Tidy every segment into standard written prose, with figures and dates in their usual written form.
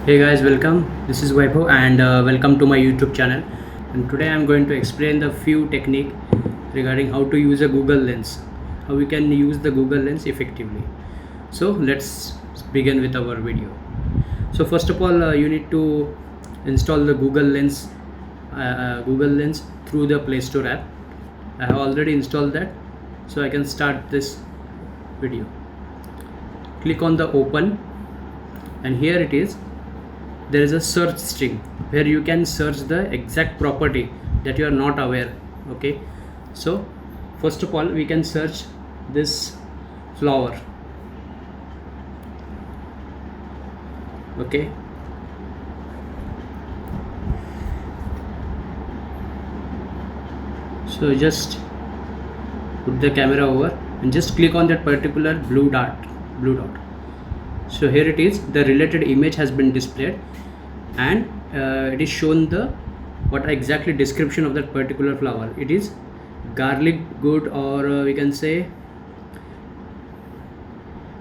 Hey guys, welcome. This is Vaibhav and welcome to my YouTube channel. And today I'm going to explain the few technique regarding how to use a Google Lens, how we can use the Google Lens effectively. So let's begin with our video. So first of all, you need to install the Google Lens through the Play Store app. I have already installed that, so I can start this video. Click on the open, and here it is. There is a search string where you can search the exact property that you are not aware. Okay, so first of all we can search this flower. Okay, so just put the camera over and just click on that particular blue dot. So here it is, the related image has been displayed, and it is shown the what exactly description of that particular flower. It is garlic good, or we can say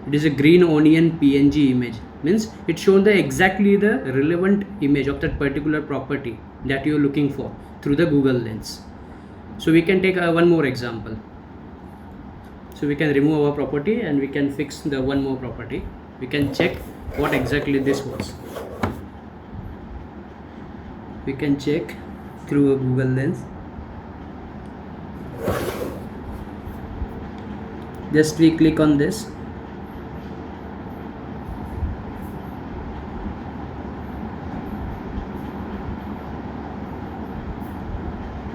it is a green onion PNG image. Means it's shown the exactly the relevant image of that particular property that you are looking for through the Google Lens. So we can take one more example. So we can remove our property and we can fix the one more property. We can check what exactly this was. We can check through a Google Lens. Just we click on this.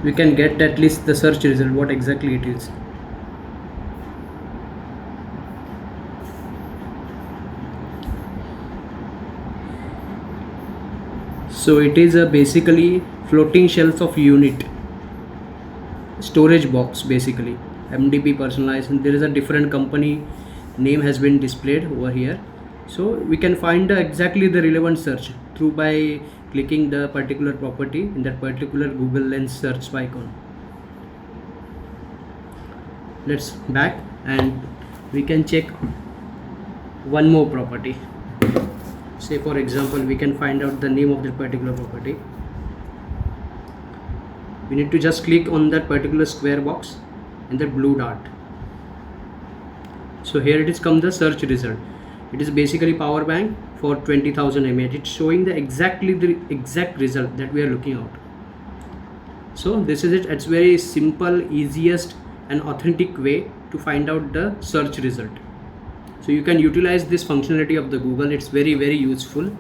We can get at least the search result, what exactly it is. So it is a basically floating shelf of unit, storage box, basically MDP personalized, and there is a different company name has been displayed over here. So we can find exactly the relevant search through by clicking the particular property in that particular Google Lens search icon. Let's back and we can check one more property. Say for example, we can find out the name of that particular property. We need to just click on that particular square box and the blue dot. So here it is come the search result. It is basically power bank for 20,000 mAh. It's showing the exact result that we are looking out. So this is it. It's very simple, easiest and authentic way to find out the search result. So you can utilize this functionality of the Google. It's very useful.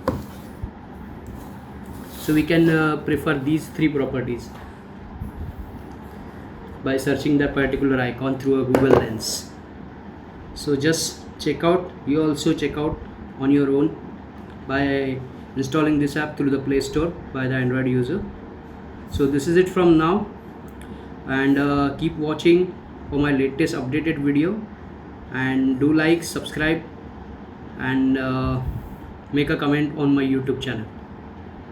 So we can prefer these three properties by searching that particular icon through a Google Lens. So just check out, you also check out on your own by installing this app through the Play Store by the Android user. So this is it from now, and keep watching for my latest updated video, and do like, subscribe, and make a comment on my YouTube channel.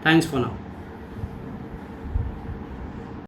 Thanks for now.